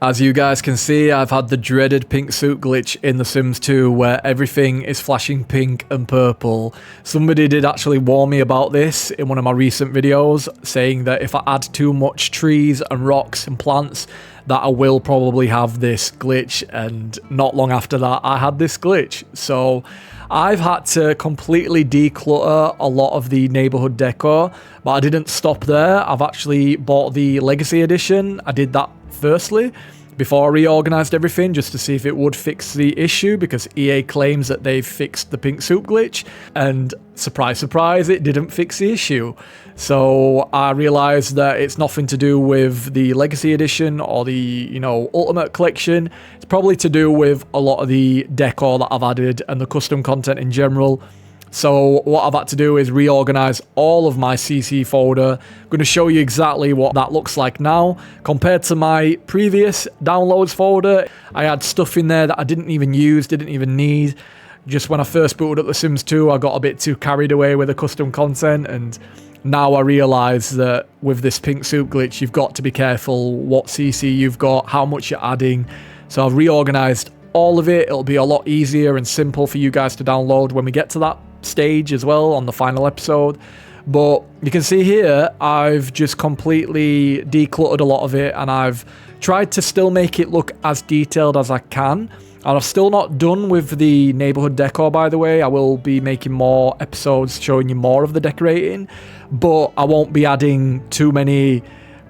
As you guys can see, I've had the dreaded pink suit glitch in The Sims 2 where everything is flashing pink and purple. Somebody did actually warn me about this in one of my recent videos, saying that if I add too much trees and rocks and plants, that I will probably have this glitch, and not long after that I had this glitch. So I've had to completely declutter a lot of the neighborhood decor, but I didn't stop there. I've actually bought the Legacy Edition. I did that firstly before I reorganized everything, just to see if it would fix the issue, because EA claims that they've fixed the pink soup glitch, and surprise, surprise, it didn't fix the issue. So I realized that it's nothing to do with the Legacy Edition or the, Ultimate Collection. It's probably to do with a lot of the decor that I've added and the custom content in general. So what I've had to do is reorganize all of my CC folder. I'm going to show you exactly what that looks like now. Compared to my previous downloads folder, I had stuff in there that I didn't even use, didn't even need. Just when I first booted up The Sims 2, I got a bit too carried away with the custom content, and now I realise that with this pink soup glitch, you've got to be careful what CC you've got, how much you're adding. So I've reorganised all of it. It'll be a lot easier and simple for you guys to download when we get to that stage as well on the final episode. But you can see here I've just completely decluttered a lot of it, and I've tried to still make it look as detailed as I can. And I'm still not done with the neighborhood decor, by the way. I will be making more episodes showing you more of the decorating, but I won't be adding too many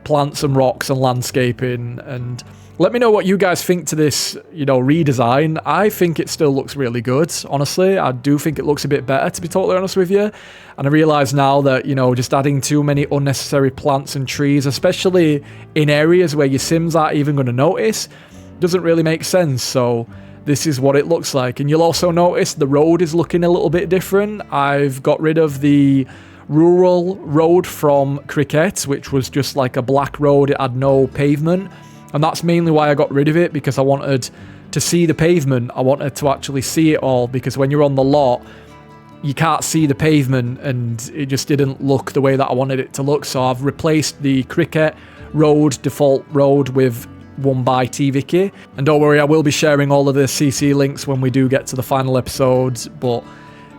plants and rocks and landscaping. And let me know what you guys think to this, redesign. I think it still looks really good, honestly. I do think it looks a bit better, to be totally honest with you. And I realise now that, just adding too many unnecessary plants and trees, especially in areas where your Sims aren't even going to notice, doesn't really make sense. So this is what it looks like. And you'll also notice the road is looking a little bit different. I've got rid of the rural road from Cricket, which was just like a black road. It had no pavement. And that's mainly why I got rid of it, because I wanted to see the pavement. I wanted to actually see it all, because when you're on the lot, you can't see the pavement, and it just didn't look the way that I wanted it to look. So I've replaced the Cricket road, default road, with one by TVicky. And don't worry, I will be sharing all of the CC links when we do get to the final episodes. But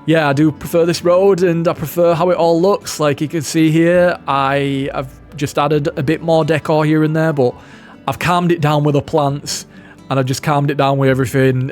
yeah, I do prefer this road, and I prefer how it all looks. Like you can see here, I have just added a bit more decor here and there, but I've calmed it down with the plants, and I've just calmed it down with everything,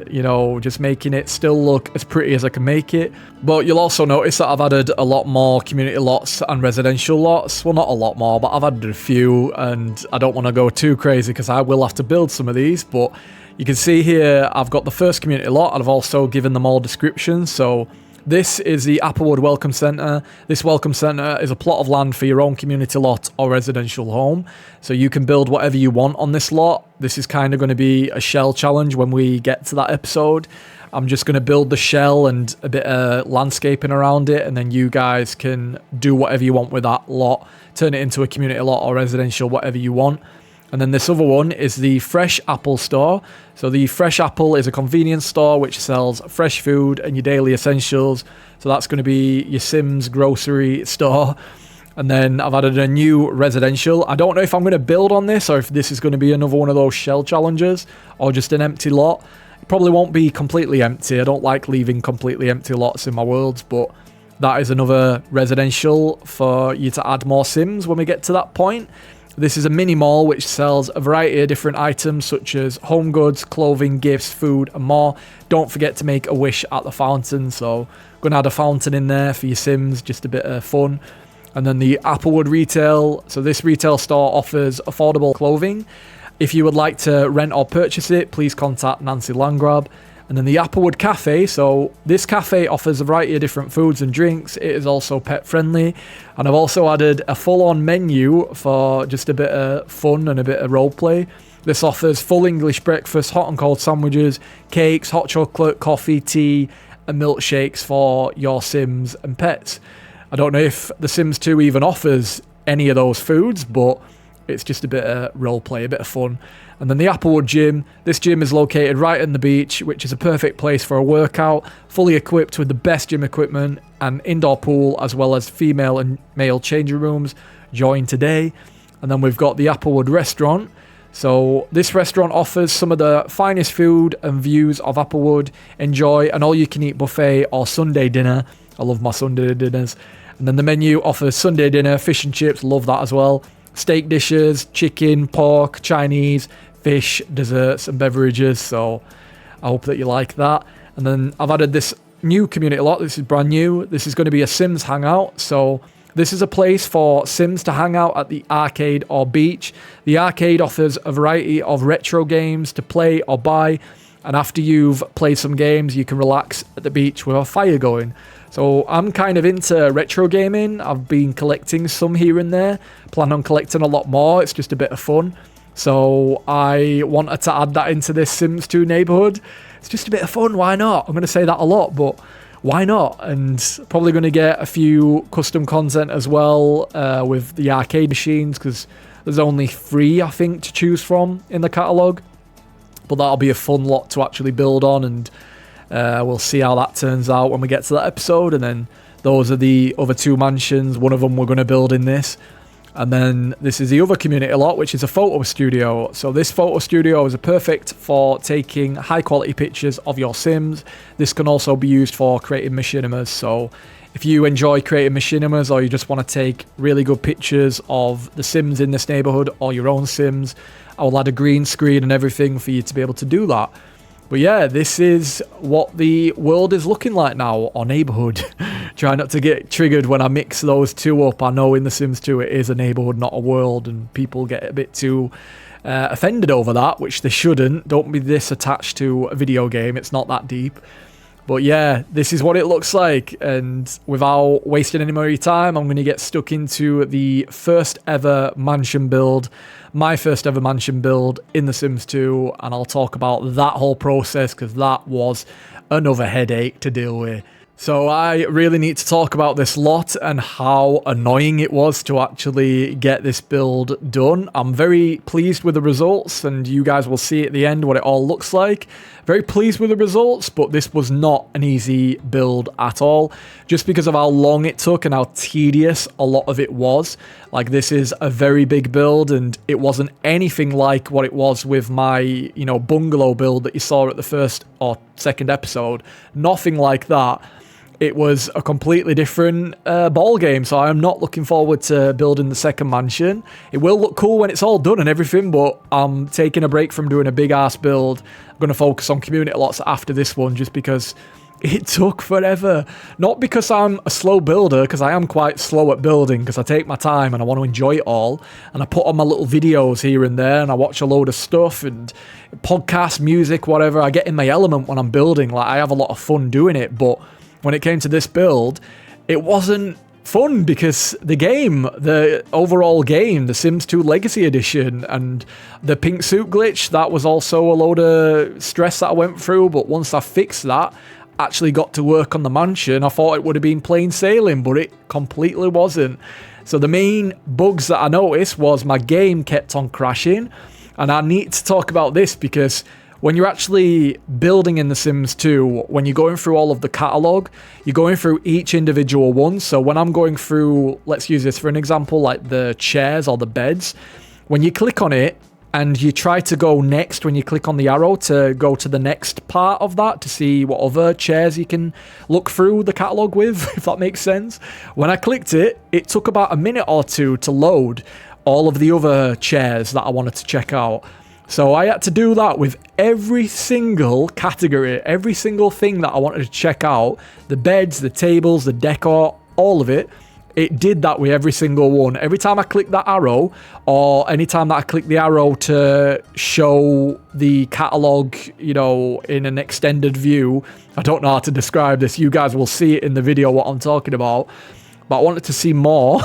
just making it still look as pretty as I can make it. But you'll also notice that I've added a lot more community lots and residential lots. Well, not a lot more, but I've added a few, and I don't want to go too crazy because I will have to build some of these. But you can see here, I've got the first community lot, and I've also given them all descriptions. So this is the Applewood Welcome Centre. This Welcome Centre is a plot of land for your own community lot or residential home. So you can build whatever you want on this lot. This is kind of going to be a shell challenge when we get to that episode. I'm just going to build the shell and a bit of landscaping around it, and then you guys can do whatever you want with that lot. Turn it into a community lot or residential, whatever you want. And then this other one is the Fresh Apple store. So the Fresh Apple is a convenience store which sells fresh food and your daily essentials. So that's going to be your Sims grocery store. And then I've added a new residential. I don't know if I'm going to build on this, or if this is going to be another one of those shell challenges, or just an empty lot. It probably won't be completely empty. I don't like leaving completely empty lots in my worlds, but that is another residential for you to add more Sims when we get to that point. This is a mini mall which sells a variety of different items such as home goods, clothing, gifts, food and more. Don't forget to make a wish at the fountain. So I'm going to add a fountain in there for your Sims, just a bit of fun. And then the Applewood retail. So this retail store offers affordable clothing. If you would like to rent or purchase it, please contact Nancy Landgrab. And then the Applewood Cafe. So this cafe offers a variety of different foods and drinks. It is also pet friendly. And I've also added a full-on menu for just a bit of fun and a bit of roleplay. This offers full English breakfast, hot and cold sandwiches, cakes, hot chocolate, coffee, tea, and milkshakes for your Sims and pets. I don't know if The Sims 2 even offers any of those foods, but it's just a bit of roleplay, a bit of fun. And then the Applewood Gym. This gym is located right on the beach, which is a perfect place for a workout, fully equipped with the best gym equipment and indoor pool, as well as female and male changing rooms. Join today. And then we've got the Applewood Restaurant. So this restaurant offers some of the finest food and views of Applewood. Enjoy an all-you-can-eat buffet or Sunday dinner. I love my Sunday dinners. And then the menu offers Sunday dinner, fish and chips, love that as well. Steak dishes, chicken, pork, Chinese, fish, desserts and beverages. So I hope that you like that. And then I've added this new community lot. This is brand new. This is going to be a Sims hangout. So this is a place for Sims to hang out at the arcade or beach. The arcade offers a variety of retro games to play or buy. And after you've played some games, you can relax at the beach with a fire going. So I'm kind of into retro gaming. I've been collecting some here and there. Plan on collecting a lot more. It's just a bit of fun. So I wanted to add that into this Sims 2 neighborhood. It's just a bit of fun. Why not? I'm going to say that a lot, but why not? And probably going to get a few custom content as well with the arcade machines, because there's only 3, I think, to choose from in the catalogue. But that'll be a fun lot to actually build on, and we'll see how that turns out when we get to that episode. And then those are the other 2 mansions. One of them we're going to build in this. And then this is the other community lot, which is a photo studio. So this photo studio is perfect for taking high quality pictures of your Sims. This can also be used for creating machinimas. So if you enjoy creating machinimas, or you just want to take really good pictures of the Sims in this neighborhood or your own Sims, I will add a green screen and everything for you to be able to do that. But yeah, this is what the world is looking like now, or neighborhood. Try not to get triggered when I mix those 2 up. I know in The Sims 2 it is a neighborhood, not a world, and people get a bit too offended over that, which they shouldn't. Don't be this attached to a video game. It's not that deep. But yeah, this is what it looks like, and without wasting any more time, I'm going to get stuck into the first ever mansion build, my first ever mansion build in The Sims 2, and I'll talk about that whole process, because that was another headache to deal with. So I really need to talk about this lot and how annoying it was to actually get this build done. I'm very pleased with the results, and you guys will see at the end what it all looks like. Very pleased with the results, but this was not an easy build at all, just because of how long it took and how tedious a lot of it was. Like, this is a very big build, and it wasn't anything like what it was with my, bungalow build that you saw at the first or second episode. Nothing like that. It was a completely different ball game, so I'm not looking forward to building the second mansion. It will look cool when it's all done and everything, but I'm taking a break from doing a big-ass build. I'm going to focus on community lots after this one, just because it took forever. Not because I'm a slow builder, because I am quite slow at building, because I take my time and I want to enjoy it all, and I put on my little videos here and there, and I watch a load of stuff, and podcasts, music, whatever. I get in my element when I'm building. Like, I have a lot of fun doing it, but when it came to this build, it wasn't fun, because the overall game, The Sims 2 Legacy Edition, and the pink suit glitch, that was also a load of stress that I went through. But once I fixed that, actually got to work on the mansion, I thought it would have been plain sailing, but it completely wasn't. So the main bugs that I noticed was my game kept on crashing, and I need to talk about this, because when you're actually building in The Sims 2, when you're going through all of the catalogue, you're going through each individual one. So when I'm going through, let's use this for an example, like the chairs or the beds, when you click on it and you try to go next, when you click on the arrow to go to the next part of that to see what other chairs you can look through the catalogue with, if that makes sense. When I clicked it, it took about a minute or 2 to load all of the other chairs that I wanted to check out. So I had to do that with every single category, every single thing that I wanted to check out. The beds, the tables, the decor, all of it. It did that with every single one. Every time I click that arrow, or anytime that I click the arrow to show the catalogue, in an extended view. I don't know how to describe this. You guys will see it in the video what I'm talking about. But I wanted to see more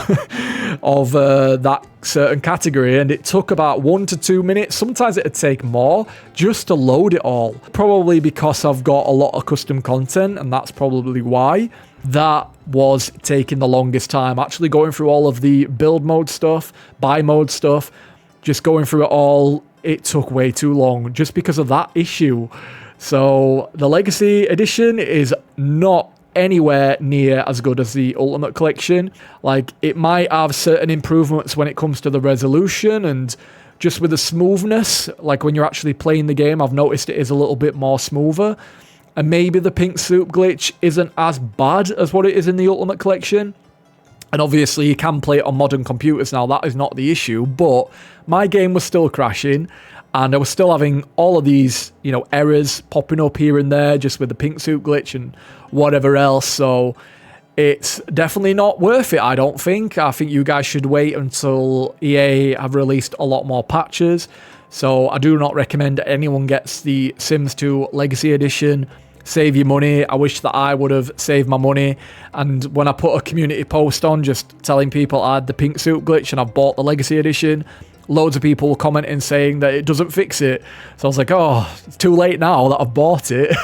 of that certain category, and it took about 1 to 2 minutes. Sometimes it'd take more just to load it all. Probably because I've got a lot of custom content, and that's probably why that was taking the longest time. Actually going through all of the build mode stuff, buy mode stuff, just going through it all, it took way too long just because of that issue. So the Legacy Edition is not anywhere near as good as the Ultimate Collection. Like, it might have certain improvements when it comes to the resolution and just with the smoothness, like when you're actually playing the game, I've noticed it is a little bit more smoother. And maybe the pink soup glitch isn't as bad as what it is in the Ultimate Collection. And obviously you can play it on modern computers now, that is not the issue, but my game was still crashing and I was still having all of these, you know, errors popping up here and there just with the pink soup glitch and whatever else. So it's definitely not worth it, I don't think. I think you guys should wait until EA have released a lot more patches. So I do not recommend anyone gets the Sims 2 Legacy Edition. Save your money. I wish that I would have saved my money. And when I put a community post on just telling people I had the pink soup glitch and I've bought the Legacy Edition, loads of people were commenting saying that it doesn't fix it. So I was like, oh, it's too late now that I've bought it.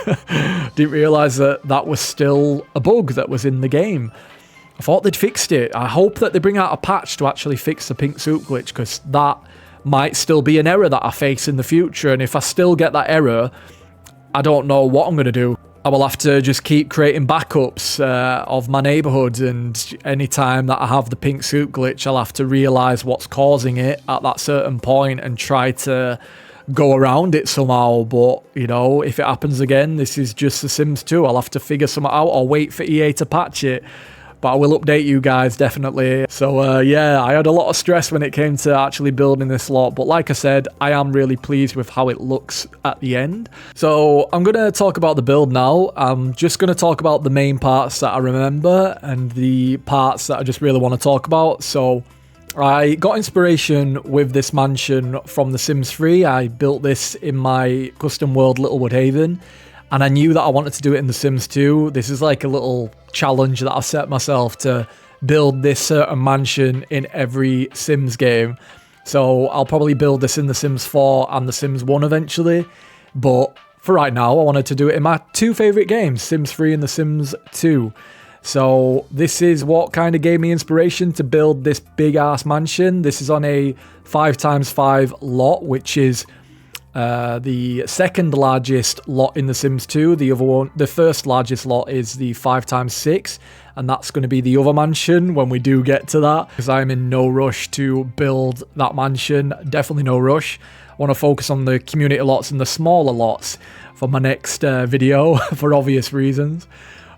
Didn't realise that that was still a bug that was in the game. I thought they'd fixed it. I hope that they bring out a patch to actually fix the pink soup glitch, because that might still be an error that I face in the future. And if I still get that error, I don't know what I'm going to do. I will have to just keep creating backups of my neighbourhood, and anytime that I have the pink soup glitch, I'll have to realise what's causing it at that certain point and try to go around it somehow. But, you know, if it happens again, this is just The Sims 2. I'll have to figure something out or wait for EA to patch it. But I will update you guys, definitely. So, yeah, I had a lot of stress when it came to actually building this lot. But like I said, I am really pleased with how it looks at the end. So I'm going to talk about the build now. I'm just going to talk about the main parts that I remember and the parts that I just really want to talk about. So I got inspiration with this mansion from The Sims 3. I built this in my custom world, Littlewood Haven. And I knew that I wanted to do it in The Sims 2. This is like a little challenge that I set myself to build this certain mansion in every Sims game. So I'll probably build this in The Sims 4 and The Sims 1 eventually. But for right now, I wanted to do it in my two favourite games, Sims 3 and The Sims 2. So this is what kind of gave me inspiration to build this big ass mansion. This is on a 5x5 lot, which is the second largest lot in The Sims 2. The other one, the first largest lot, is the 5x6, and that's going to be the other mansion when we do get to that, because I'm in no rush to build that mansion. Definitely no rush. I want to focus on the community lots and the smaller lots for my next video for obvious reasons.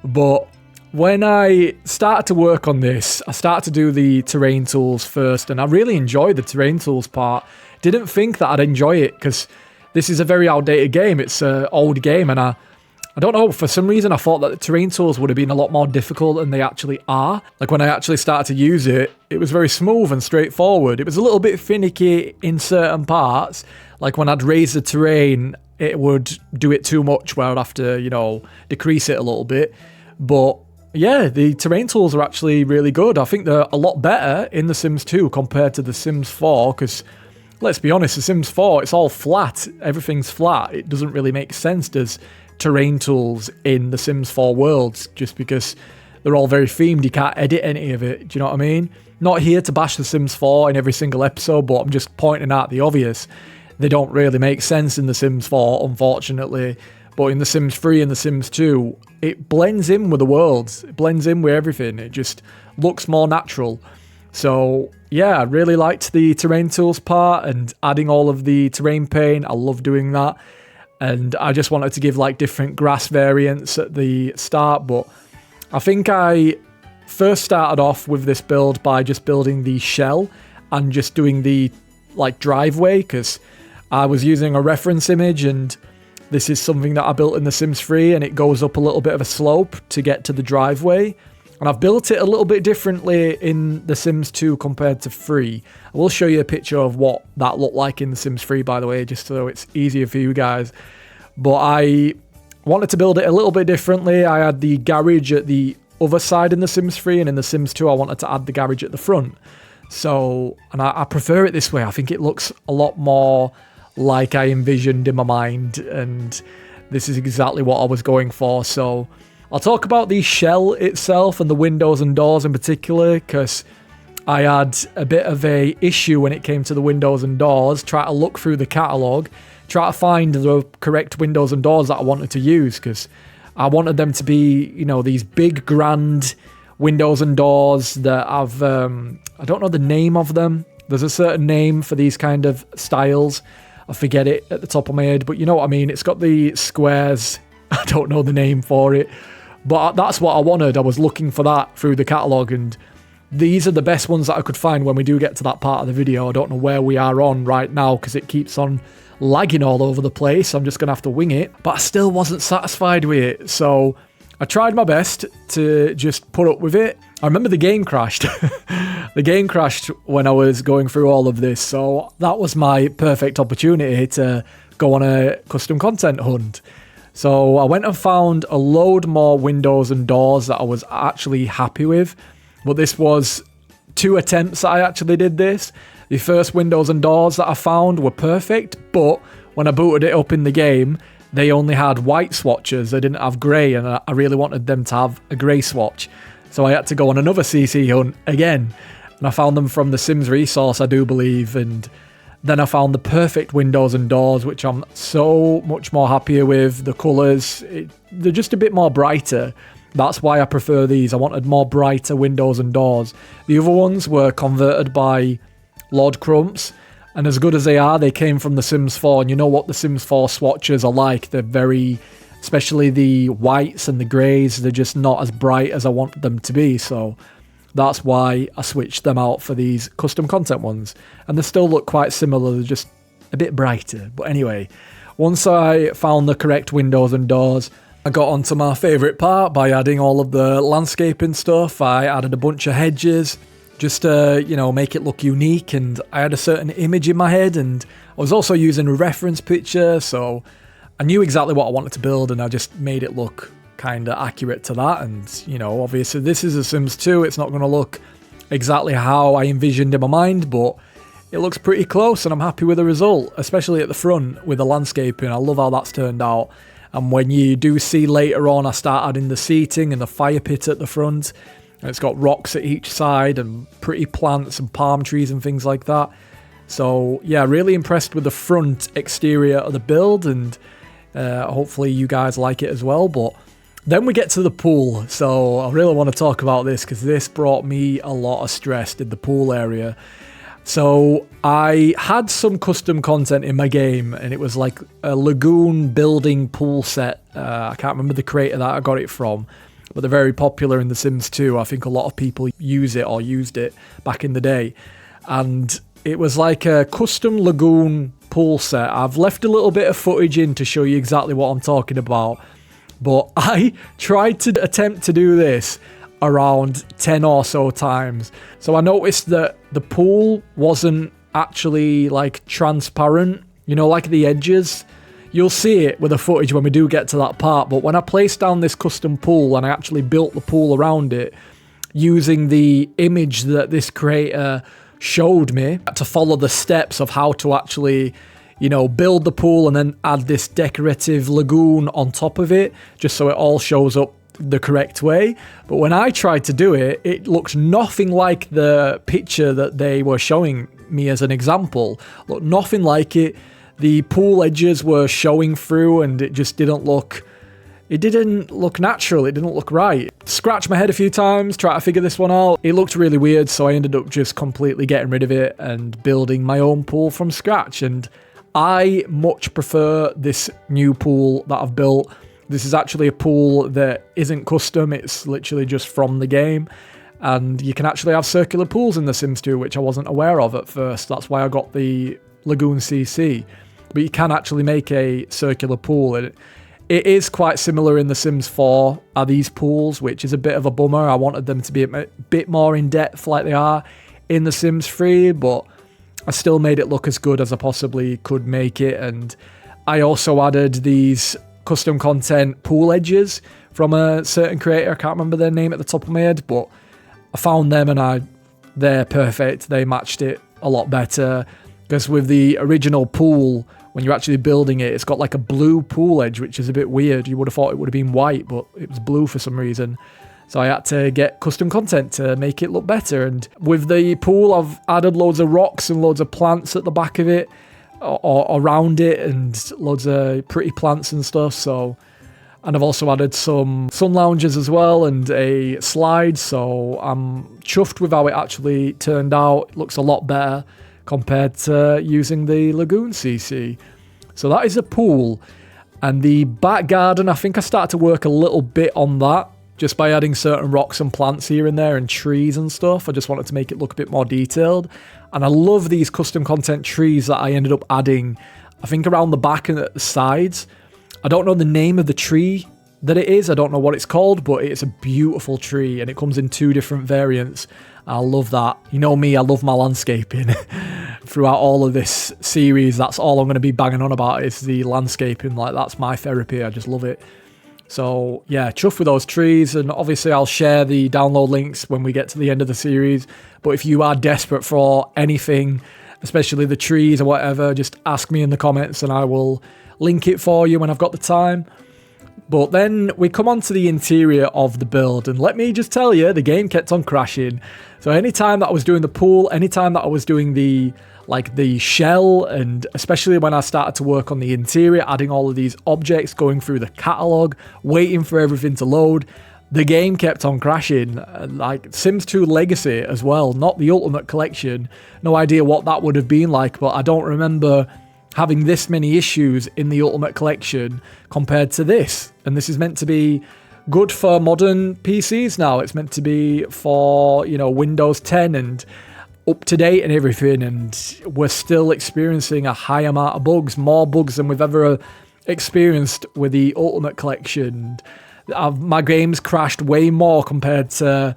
But when I started to work on this, I started to do the terrain tools first, and I really enjoyed the terrain tools part. Didn't think that I'd enjoy it, because this is a very outdated game. It's an old game, and I don't know, for some reason I thought that the terrain tools would have been a lot more difficult than they actually are. Like when I actually started to use it, it was very smooth and straightforward. It was a little bit finicky in certain parts. Like when I'd raise the terrain, it would do it too much where I'd have to, you know, decrease it a little bit. But yeah, the terrain tools are actually really good. I think they're a lot better in The Sims 2 compared to The Sims 4, because let's be honest, The Sims 4, it's all flat. Everything's flat. It doesn't really make sense as terrain tools in The Sims 4 worlds, just because they're all very themed. You can't edit any of it. Do you know what I mean? Not here to bash The Sims 4 in every single episode, but I'm just pointing out the obvious. They don't really make sense in The Sims 4, unfortunately. But in The Sims 3 and The Sims 2, it blends in with the worlds. It blends in with everything. It just looks more natural. So yeah, I really liked the terrain tools part and adding all of the terrain paint. I love doing that. And I just wanted to give like different grass variants at the start. But I think I first started off with this build by just building the shell and just doing the like driveway, because I was using a reference image, and this is something that I built in The Sims 3, and it goes up a little bit of a slope to get to the driveway. And I've built it a little bit differently in The Sims 2 compared to 3. I will show you a picture of what that looked like in The Sims 3, by the way, just so it's easier for you guys. But I wanted to build it a little bit differently. I had the garage at the other side in The Sims 3, and in The Sims 2 I wanted to add the garage at the front. So, and I prefer it this way. I think it looks a lot more like I envisioned in my mind, and this is exactly what I was going for. So I'll talk about the shell itself and the windows and doors in particular, because I had a bit of a issue when it came to the windows and doors, try to look through the catalogue, try to find the correct windows and doors that I wanted to use, because I wanted them to be, you know, these big grand windows and doors that have, I don't know the name of them. There's a certain name for these kind of styles. I forget it at the top of my head, but you know what I mean. It's got the squares. I don't know the name for it, but that's what I wanted. I was looking for that through the catalogue, and these are the best ones that I could find when we do get to that part of the video. I don't know where we are on right now because it keeps on lagging all over the place. I'm just going to have to wing it, but I still wasn't satisfied with it. So I tried my best to just put up with it. I remember the game crashed. The game crashed when I was going through all of this. So that was my perfect opportunity to go on a custom content hunt. So I went and found a load more windows and doors that I was actually happy with. But this was 2 attempts that I actually did this. The first windows and doors that I found were perfect, but when I booted it up in the game, they only had white swatches. They didn't have grey, and I really wanted them to have a grey swatch. So I had to go on another CC hunt again, and I found them from the Sims resource, I do believe, and then I found the perfect windows and doors, which I'm so much more happier with. The colours, they're just a bit more brighter. That's why I prefer these. I wanted more brighter windows and doors. The other ones were converted by Lord Crumps, and as good as they are, they came from the Sims 4, and you know what the Sims 4 swatches are like. They're very, especially the whites and the greys, they're just not as bright as I want them to be, so that's why I switched them out for these custom content ones. And they still look quite similar, they're just a bit brighter. But anyway, once I found the correct windows and doors, I got onto my favourite part by adding all of the landscaping stuff. I added a bunch of hedges just to, you know, make it look unique, and I had a certain image in my head, and I was also using a reference picture, so I knew exactly what I wanted to build, and I just made it look kind of accurate to that. And, you know, obviously this is a Sims 2, it's not going to look exactly how I envisioned in my mind, but it looks pretty close, and I'm happy with the result, especially at the front with the landscaping. I love how that's turned out. And when you do see later on, I start adding the seating and the fire pit at the front. And it's got rocks at each side and pretty plants and palm trees and things like that. So yeah, really impressed with the front exterior of the build, and hopefully you guys like it as well. But then we get to the pool. So I really want to talk about this because this brought me a lot of stress, did the pool area. So I had some custom content in my game, and it was like a lagoon building pool set. I can't remember the creator that I got it from, but they're very popular in The Sims 2. I think a lot of people use it or used it back in the day. And it was like a custom lagoon pool set. I've left a little bit of footage in to show you exactly what I'm talking about. But I tried to attempt to do this around 10 or so times. So I noticed that the pool wasn't actually like transparent, you know, like the edges. You'll see it with the footage when we do get to that part, but when I placed down this custom pool and I actually built the pool around it using the image that this creator showed me to follow the steps of how to actually, you know, build the pool and then add this decorative lagoon on top of it, just so it all shows up the correct way. But when I tried to do it, it looked nothing like the picture that they were showing me as an example. Looked nothing like it. The pool edges were showing through, and it just didn't look natural. It didn't look right. Scratched my head a few times, try to figure this one out. It looked really weird, so I ended up just completely getting rid of it and building my own pool from scratch. And I much prefer this new pool that I've built. This is actually a pool that isn't custom, it's literally just from the game. And you can actually have circular pools in The Sims 2, which I wasn't aware of at first. That's why I got the Lagoon CC. But you can actually make a circular pool. It is quite similar in The Sims 4, are these pools, which is a bit of a bummer. I wanted them to be a bit more in depth like they are in The Sims 3, but I still made it look as good as I possibly could make it. And I also added these custom content pool edges from a certain creator. I can't remember their name at the top of my head, but I found them and they're perfect. They matched it a lot better, because with the original pool, when you're actually building it, it's got like a blue pool edge, which is a bit weird. You would have thought it would have been white, but it was blue for some reason. So I had to get custom content to make it look better. And with the pool, I've added loads of rocks and loads of plants at the back of it, or around it, and loads of pretty plants and stuff. So And I've also added some sun lounges as well and a slide. So I'm chuffed with how it actually turned out. It looks a lot better compared to using the Lagoon CC. So that is a pool. And the back garden, I think I started to work a little bit on that, just by adding certain rocks and plants here and there and trees and stuff. I just wanted to make it look a bit more detailed. And I love these custom content trees that I ended up adding, I think around the back and at the sides. I don't know the name of the tree that it is. I don't know what it's called, but it's a beautiful tree and it comes in 2 different variants. I love that. You know me, I love my landscaping. Throughout all of this series, that's all I'm going to be banging on about is the landscaping. Like, that's my therapy. I just love it. So yeah, chuffed with those trees, and obviously I'll share the download links when we get to the end of the series. But if you are desperate for anything, especially the trees or whatever, just ask me in the comments and I will link it for you when I've got the time. But then we come on to the interior of the build, and let me just tell you, the game kept on crashing. So anytime that I was doing the pool, anytime that I was doing the shell, and especially when I started to work on the interior, adding all of these objects, going through the catalog, waiting for everything to load, the game kept on crashing. Like Sims 2 Legacy as well, not the Ultimate Collection. No idea what that would have been like, but I don't remember having this many issues in the Ultimate Collection compared to this. And this is meant to be good for modern PCs now. It's meant to be for, you know, Windows 10 and up to date and everything. And we're still experiencing a high amount of bugs, more bugs than we've ever experienced with the Ultimate Collection. My games crashed way more compared to,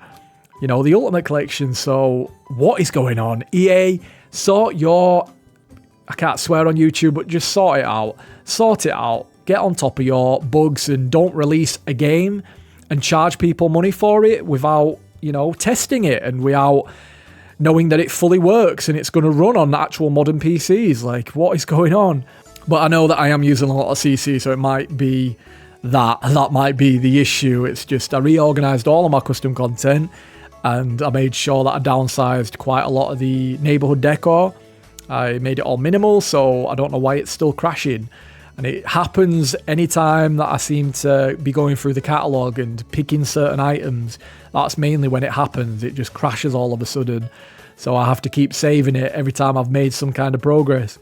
you know, the Ultimate Collection. So what is going on? EA, sort your... I can't swear on YouTube, but just sort it out. Sort it out. Get on top of your bugs and don't release a game and charge people money for it without, you know, testing it and without knowing that it fully works and it's going to run on actual modern PCs. Like, what is going on? But I know that I am using a lot of CC, so it might be that. That might be the issue. It's just I reorganized all of my custom content and I made sure that I downsized quite a lot of the neighborhood decor. I made it all minimal, so I don't know why it's still crashing. And it happens anytime that I seem to be going through the catalogue and picking certain items. That's mainly when it happens. It just crashes all of a sudden. So I have to keep saving it every time I've made some kind of progress.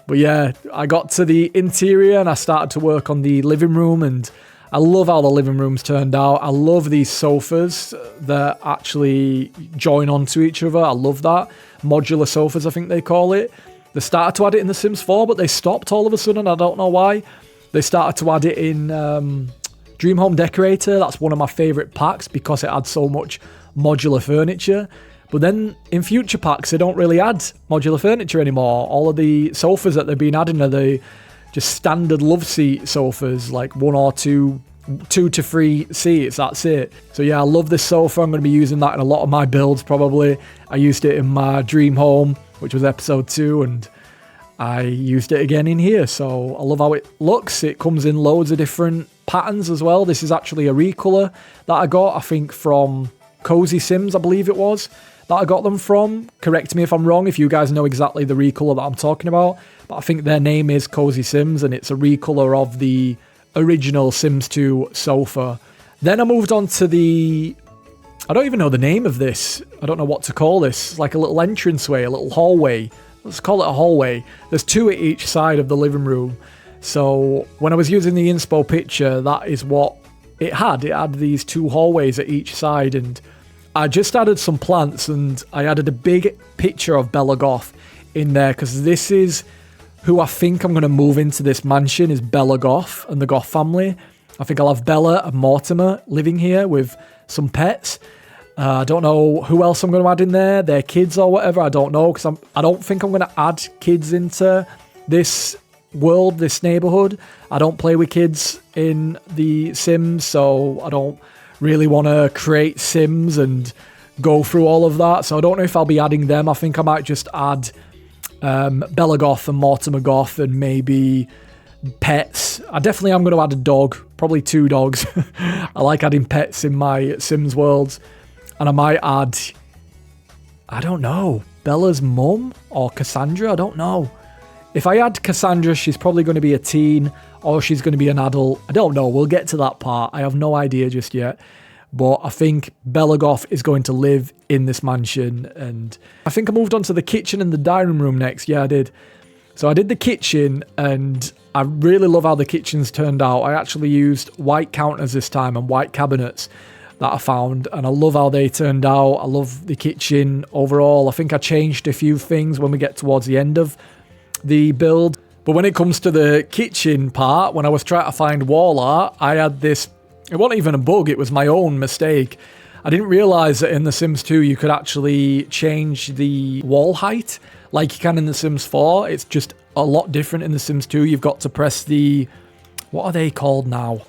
But yeah, I got to the interior and I started to work on the living room, and I love how the living room's turned out. I love these sofas that actually join onto each other. I love that. Modular sofas, I think they call it. They started to add it in The Sims 4, but they stopped all of a sudden. I don't know why. They started to add it in Dream Home Decorator. That's one of my favourite packs because it adds so much modular furniture. But then in future packs, they don't really add modular furniture anymore. All of the sofas that they've been adding are the just standard love seat sofas, like 1 or 2 to 3 seats, that's it. So yeah, I love this sofa. I'm going to be using that in a lot of my builds probably. I used it in my dream home, which was episode 2, and I used it again in here. So I love how it looks. It comes in loads of different patterns as well. This is actually a recolor that I got, I think from Cozy Sims, I believe it was, that I got them from. Correct me if I'm wrong, if you guys know exactly the recolor that I'm talking about. But I think their name is Cozy Sims, and it's a recolor of the original Sims 2 sofa. Then I moved on to the... I don't even know the name of this. I don't know what to call this. It's like a little entranceway, a little hallway. Let's call it a hallway. There's 2 at each side of the living room. So when I was using the inspo picture, that is what it had. It had these 2 hallways at each side, and I just added some plants, and I added a big picture of Bella Goth in there because this is who I think I'm going to move into this mansion, is Bella Goth and the Goth family. I think I'll have Bella and Mortimer living here with some pets. I don't know who else I'm going to add in there, their kids or whatever. I don't know, because I don't think I'm going to add kids into this world, this neighborhood. I don't play with kids in the Sims, so I don't really want to create Sims and go through all of that. So I don't know if I'll be adding them. I think I might just add Bella Goth and Mortimer Goth and maybe pets. I definitely am going to add a dog, probably 2 dogs. I like adding pets in my Sims worlds. And I might add, I don't know, Bella's mum or Cassandra, I don't know. If I add Cassandra, she's probably going to be a teen or she's going to be an adult. I don't know. We'll get to that part. I have no idea just yet. But I think Belagoth is going to live in this mansion. And I think I moved on to the kitchen and the dining room next. Yeah, I did. So I did the kitchen, and I really love how the kitchen's turned out. I actually used white counters this time and white cabinets that I found, and I love how they turned out. I love the kitchen overall. I think I changed a few things when we get towards the end of the build. But when it comes to the kitchen part, when I was trying to find wall art, I had this, it wasn't even a bug, it was my own mistake. I didn't realise that in The Sims 2 you could actually change the wall height like you can in The Sims 4. It's just a lot different in The Sims 2. You've got to press the, what are they called now?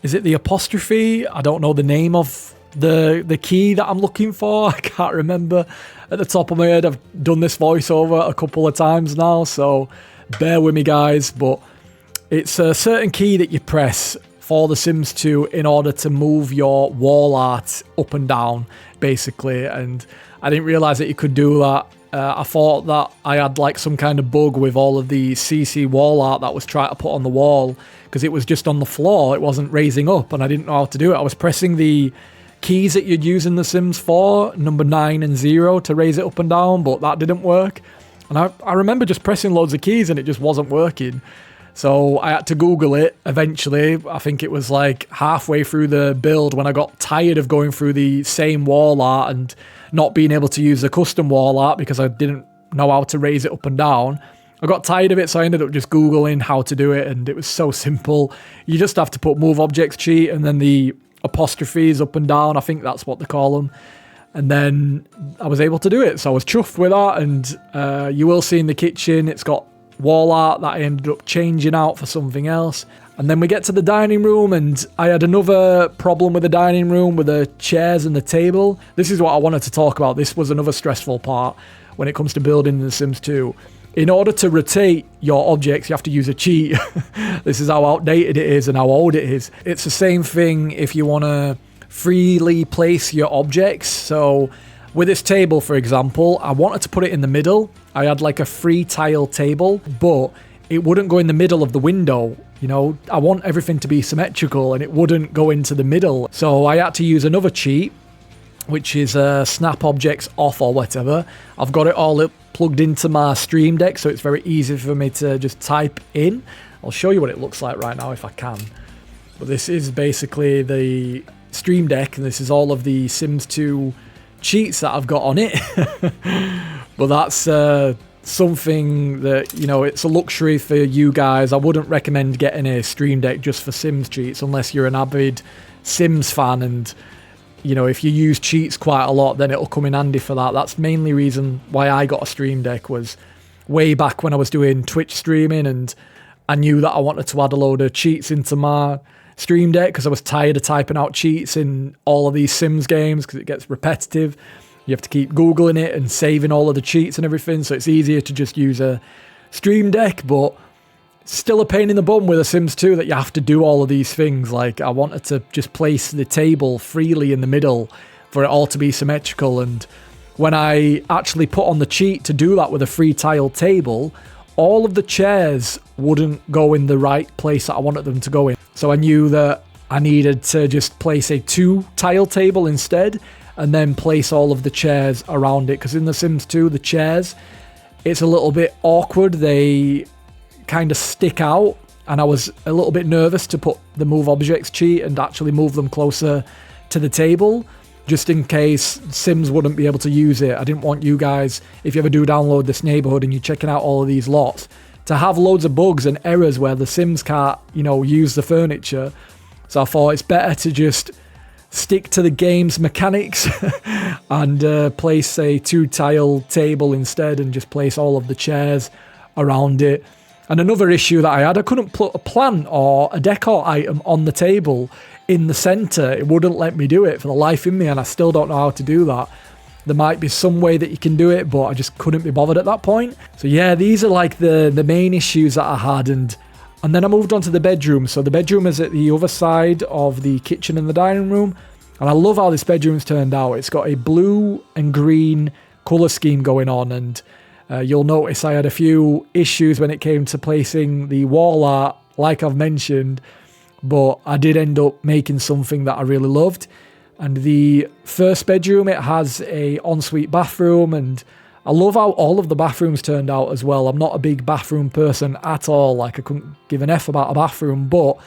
Is it the apostrophe? I don't know the name of the key that I'm looking for. I can't remember at the top of my head. I've done this voiceover a couple of times now, so bear with me, guys. But it's a certain key that you press for The Sims 2 in order to move your wall art up and down, basically. And I didn't realise that you could do that. I thought that I had like some kind of bug with all of the CC wall art that was trying to put on the wall, because it was just on the floor. It wasn't raising up, and I didn't know how to do it. I was pressing the keys that you'd use in The Sims 4, number 9 and 0, to raise it up and down, but that didn't work. And I remember just pressing loads of keys and it just wasn't working. So I had to Google it eventually. I think it was like halfway through the build when I got tired of going through the same wall art and not being able to use the custom wall art because I didn't know how to raise it up and down. I got tired of it, so I ended up just Googling how to do it, and it was so simple. You just have to put move objects cheat and then the apostrophes up and down. I think that's what they call them. And then I was able to do it. So I was chuffed with that. And you will see in the kitchen, it's got wall art that I ended up changing out for something else. And then we get to the dining room, and I had another problem with the dining room with the chairs and the table. This is what I wanted to talk about. This was another stressful part when it comes to building in The Sims 2. In order to rotate your objects, you have to use a cheat. This is how outdated it is and how old it is. It's the same thing if you want to freely place your objects. So with this table, for example, I wanted to put it in the middle. I had like a 3-tile table, but it wouldn't go in the middle of the window. You know, I want everything to be symmetrical, and it wouldn't go into the middle. So I had to use another cheat, which is snap objects off or whatever. I've got it all plugged into my Stream Deck, so it's very easy for me to just type in. I'll show you what it looks like right now if I can. But this is basically the Stream Deck, and this is all of the Sims 2 cheats that I've got on it. But that's something that, you know, it's a luxury for you guys. I wouldn't recommend getting a Stream Deck just for Sims cheats unless you're an avid Sims fan, and you know, if you use cheats quite a lot, then it'll come in handy for that. That's mainly reason why I got a Stream Deck, was way back when I was doing Twitch streaming, and I knew that I wanted to add a load of cheats into my Stream Deck because I was tired of typing out cheats in all of these Sims games because it gets repetitive. You have to keep Googling it and saving all of the cheats and everything, so it's easier to just use a Stream Deck, but still a pain in the bum with a Sims 2 that you have to do all of these things. Like, I wanted to just place the table freely in the middle for it all to be symmetrical, and when I actually put on the cheat to do that with a 3-tile table, all of the chairs wouldn't go in the right place that I wanted them to go in. So I knew that I needed to just place a 2-tile table instead, and then place all of the chairs around it, because in The Sims 2, the chairs, it's a little bit awkward. They kind of stick out, and I was a little bit nervous to put the move objects cheat and actually move them closer to the table, just in case Sims wouldn't be able to use it. I didn't want you guys, if you ever do download this Neighbourhood and you're checking out all of these lots, to have loads of bugs and errors where the Sims can't, you know, use the furniture. So I thought it's better to just stick to the game's mechanics and place a 2-tile table instead, and just place all of the chairs around it. And another issue that I had, I couldn't put a plant or a decor item on the table in the center. It wouldn't let me do it for the life in me, and I still don't know how to do that. There might be some way that you can do it, but I just couldn't be bothered at that point. So yeah, these are like the main issues that I had, and then I moved on to the bedroom. So the bedroom is at the other side of the kitchen and the dining room, and I love how this bedroom's turned out. It's got a blue and green colour scheme going on, and You'll notice I had a few issues when it came to placing the wall art, like I've mentioned, but I did end up making something that I really loved. And the first bedroom, it has a ensuite bathroom, and I love how all of the bathrooms turned out as well. I'm not a big bathroom person at all, like I couldn't give an F about a bathroom, but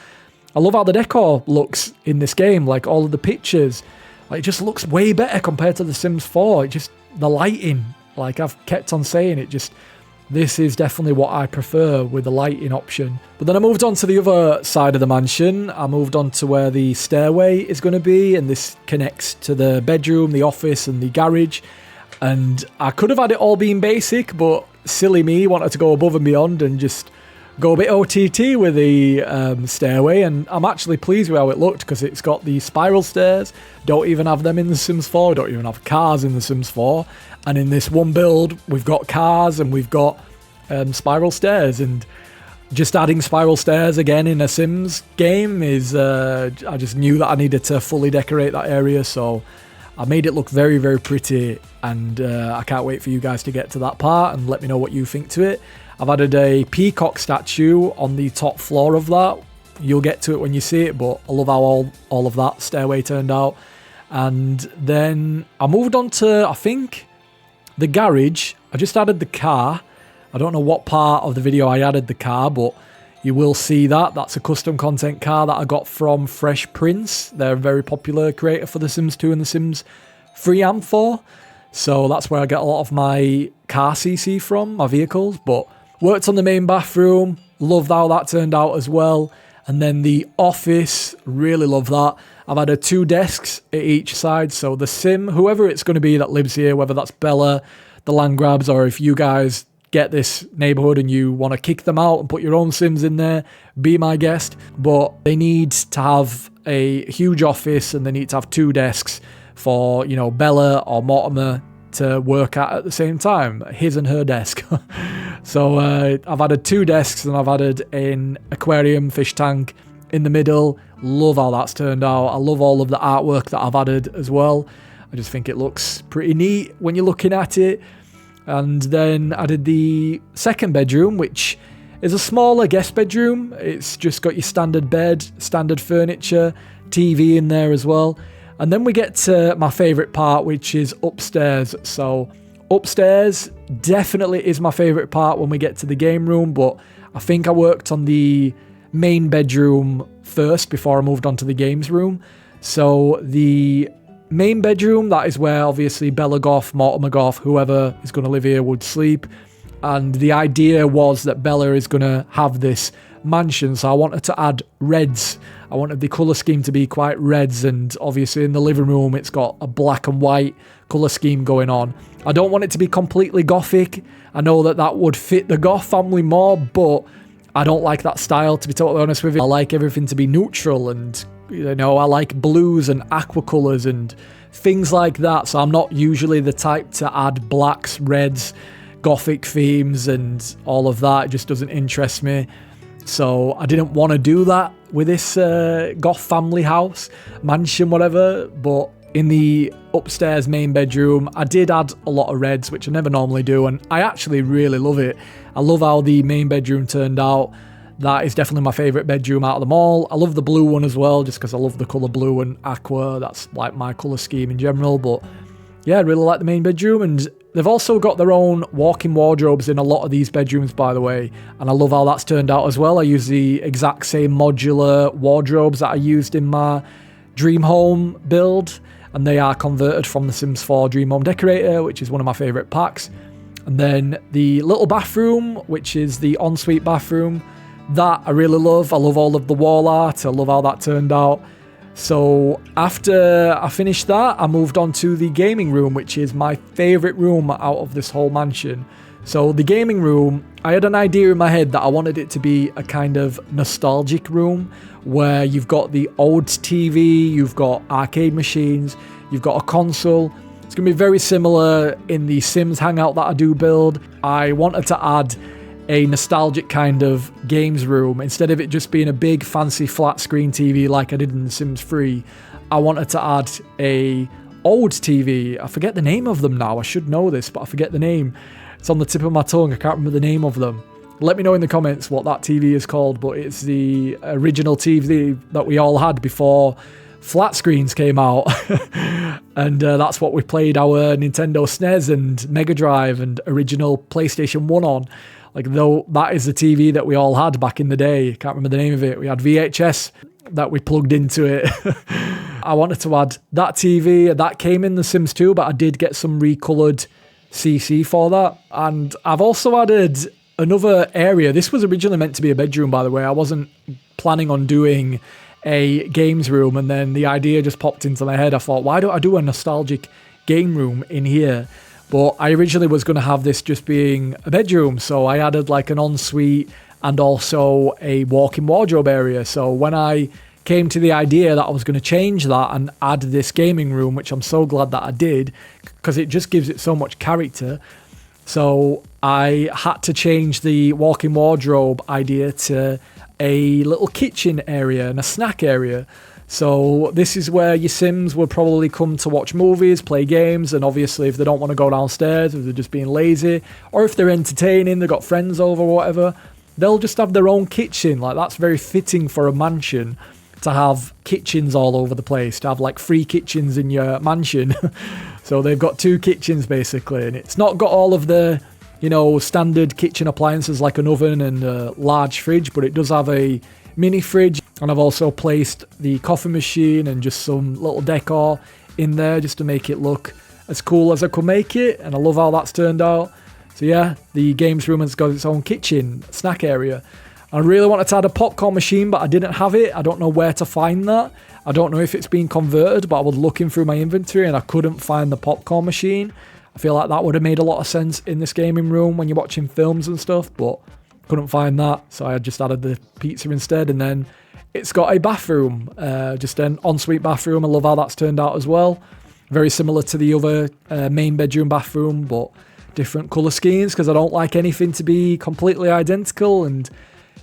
I love how the decor looks in this game, like all of the pictures. Like, it just looks way better compared to The Sims 4. It just, the lighting, like I've kept on saying, it just, this is definitely what I prefer with the lighting option. But then I moved on to the other side of the mansion. I moved on to where the stairway is going to be, and this connects to the bedroom, the office, and the garage. And I could have had it all being basic, but silly me wanted to go above and beyond and just go a bit OTT with the stairway. And I'm actually pleased with how it looked, because it's got the spiral stairs. Don't even have them in The Sims 4. Don't even have cars in The Sims 4. And in this one build, we've got cars and we've got spiral stairs. And just adding spiral stairs again in a Sims game is, I just knew that I needed to fully decorate that area. So I made it look very, very pretty. And I can't wait for you guys to get to that part and let me know what you think to it. I've added a peacock statue on the top floor of that. You'll get to it when you see it, but I love how all of that stairway turned out. And then I moved on to, I think, the garage. I just added the car. I don't know what part of the video I added the car, but you will see that. That's a custom content car that I got from Fresh Prince. They're a very popular creator for The Sims 2 and The Sims 3 and 4. So that's where I get a lot of my car CC from, my vehicles. But worked on the main bathroom. Loved how that turned out as well. And then the office, really love that. I've added 2 desks at each side. So the Sim, whoever it's going to be that lives here, whether that's Bella, the land grabs, or if you guys get this neighborhood and you want to kick them out and put your own Sims in there, be my guest. But they need to have a huge office, and they need to have 2 desks for, you know, Bella or Mortimer to work at the same time, his and her desk. So I've added 2 desks, and I've added an aquarium fish tank in the middle. Love how that's turned out. I love all of the artwork that I've added as well. I just think it looks pretty neat when you're looking at it. And then I did the second bedroom, which is a smaller guest bedroom. It's just got your standard bed, standard furniture, TV in there as well. And then we get to my favourite part, which is upstairs. So upstairs definitely is my favourite part when we get to the game room, but I think I worked on the main bedroom first before I moved on to the games room. So the main bedroom, that is where obviously Bella Goth, Mortimer Goth, whoever is going to live here would sleep. And the idea was that Bella is going to have this mansion, so I wanted to add reds. I wanted the colour scheme to be quite reds, and obviously in the living room it's got a black and white colour scheme going on. I don't want it to be completely gothic. I know that that would fit the Goth family more, but I don't like that style, to be totally honest with you. I like everything to be neutral, and you know, I like blues and aqua colours and things like that, so I'm not usually the type to add blacks, reds, gothic themes and all of that. It just doesn't interest me. So I didn't want to do that with this Goth family house, mansion, whatever. But in the upstairs main bedroom, I did add a lot of reds, which I never normally do. And I actually really love it. I love how the main bedroom turned out. That is definitely my favourite bedroom out of them all. I love the blue one as well, just because I love the colour blue and aqua. That's like my colour scheme in general. But yeah, I really like the main bedroom, and they've also got their own walk-in wardrobes in a lot of these bedrooms, by the way, and I love how that's turned out as well. I use the exact same modular wardrobes that I used in my Dream Home build, and they are converted from the Sims 4 Dream Home Decorator, which is one of my favourite packs. And then the little bathroom, which is the ensuite bathroom, that I really love. I love all of the wall art. I love how that turned out. So after I finished that, I moved on to the gaming room, which is my favourite room out of this whole mansion. So the gaming room, I had an idea in my head that I wanted it to be a kind of nostalgic room where you've got the old TV, you've got arcade machines, you've got a console. It's going to be very similar in the Sims Hangout that I do build. I wanted to add a nostalgic kind of games room. Instead of it just being a big fancy flat screen TV like I did in The Sims 3, I wanted to add a old TV. I forget the name of them now. I should know this, but I forget the name. It's on the tip of my tongue. I can't remember the name of them. Let me know in the comments what that TV is called, but it's the original TV that we all had before flat screens came out. And that's what we played our Nintendo SNES and Mega Drive and original PlayStation 1 on. Like, though, that is the TV that we all had back in the day. Can't remember the name of it. We had VHS that we plugged into it. I wanted to add that TV. That came in The Sims 2, but I did get some recolored CC for that. And I've also added another area. This was originally meant to be a bedroom, by the way. I wasn't planning on doing a games room, and then the idea just popped into my head. I thought, why don't I do a nostalgic game room in here? But I originally was going to have this just being a bedroom, so I added like an ensuite and also a walk-in wardrobe area. So when I came to the idea that I was going to change that and add this gaming room, which I'm so glad that I did, because it just gives it so much character. So I had to change the walk-in wardrobe idea to a little kitchen area and a snack area. So this is where your Sims will probably come to watch movies, play games, and obviously if they don't want to go downstairs, if they're just being lazy, or if they're entertaining, they've got friends over or whatever, they'll just have their own kitchen. Like, that's very fitting for a mansion, to have kitchens all over the place, to have like 3 kitchens in your mansion. So they've got 2 kitchens basically, and it's not got all of the, you know, standard kitchen appliances like an oven and a large fridge, but it does have a mini fridge. And I've also placed the coffee machine and just some little decor in there just to make it look as cool as I could make it. And I love how that's turned out. So yeah, the games room has got its own kitchen, snack area. I really wanted to add a popcorn machine, but I didn't have it. I don't know where to find that. I don't know if it's been converted, but I was looking through my inventory and I couldn't find the popcorn machine. I feel like that would have made a lot of sense in this gaming room when you're watching films and stuff, but couldn't find that. So I just added the pizza instead. And then it's got a bathroom, just an ensuite bathroom. I love how that's turned out as well. Very similar to the other main bedroom bathroom, but different colour schemes because I don't like anything to be completely identical. And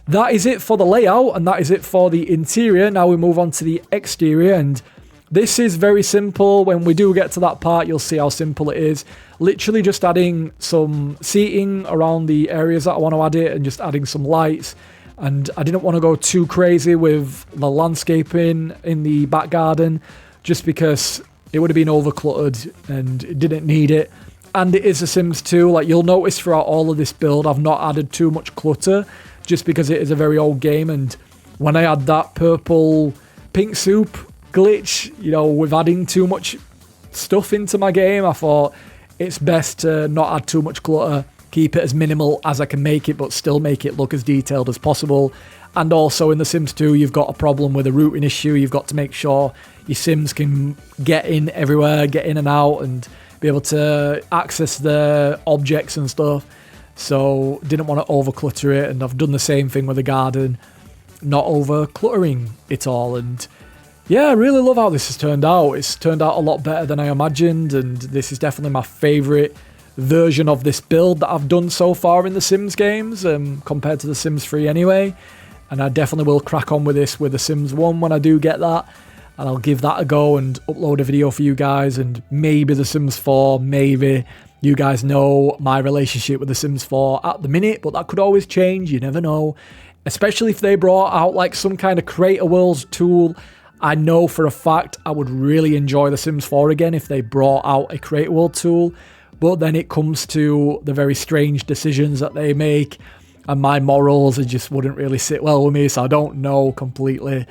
that is it for the layout, and that is it for the interior. Now we move on to the exterior, and this is very simple. When we do get to that part, you'll see how simple it is. Literally just adding some seating around the areas that I want to add it, and just adding some lights. And I didn't want to go too crazy with the landscaping in the back garden, just because it would have been overcluttered and it didn't need it. And it is a Sims 2. Like, you'll notice throughout all of this build, I've not added too much clutter, just because it is a very old game. And when I had that purple pink soup glitch, you know, with adding too much stuff into my game, I thought it's best to not add too much clutter, keep it as minimal as I can make it, but still make it look as detailed as possible. And also in The Sims 2, you've got a problem with a routing issue. You've got to make sure your Sims can get in everywhere, get in and out, and be able to access the objects and stuff. So didn't want to over clutter it, and I've done the same thing with the garden, not over cluttering it all. And yeah, I really love how this has turned out. It's turned out a lot better than I imagined, and this is definitely my favourite version of this build that I've done so far in the Sims games, compared to the Sims 3 anyway. And I definitely will crack on with this with the Sims 1 when I do get that, and I'll give that a go and upload a video for you guys. And maybe the Sims 4, maybe. You guys know my relationship with the Sims 4 at the minute, but that could always change, you never know. Especially if they brought out like some kind of Create a Worlds tool. I know for a fact I would really enjoy the Sims 4 again if they brought out a Create a World tool. But then it comes to the very strange decisions that they make, and my morals, it just wouldn't really sit well with me, so I don't know completely.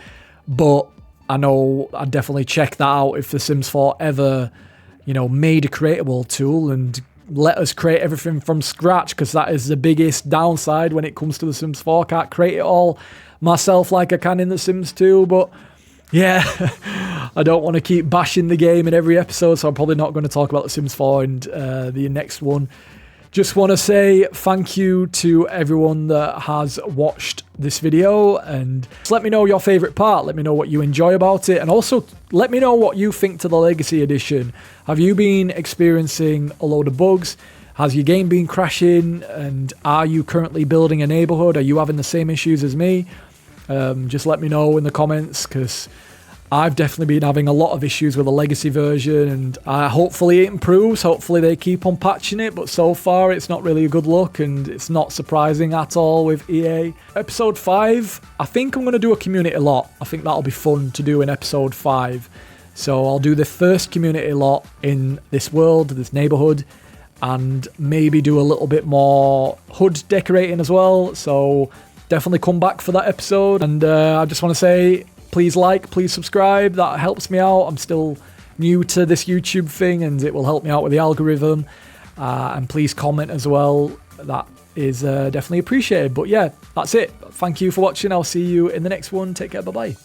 But I know I'd definitely check that out if the Sims 4 ever, you know, made a Create a World tool and let us create everything from scratch, because that is the biggest downside when it comes to the Sims 4. Can't create it all myself like I can in the Sims 2, but yeah, I don't want to keep bashing the game in every episode, so I'm probably not going to talk about the Sims 4 and the next one. Just want to say thank you to everyone that has watched this video, and just let me know your favourite part. Let me know what you enjoy about it, and also let me know what you think to the Legacy Edition. Have you been experiencing a load of bugs? Has your game been crashing? And are you currently building a neighbourhood? Are you having the same issues as me? Just let me know in the comments, because I've definitely been having a lot of issues with the legacy version, and hopefully it improves. Hopefully they keep on patching it, but so far it's not really a good look, and it's not surprising at all with EA. Episode 5, I think I'm going to do a community lot. I think that'll be fun to do in episode 5. So I'll do the first community lot in this world, this neighborhood, and maybe do a little bit more HUD decorating as well. So definitely come back for that episode. And I just want to say, please like, please subscribe. That helps me out. I'm still new to this YouTube thing, and it will help me out with the algorithm. And please comment as well. That is definitely appreciated. But yeah, that's it. Thank you for watching. I'll see you in the next one. Take care. Bye-bye.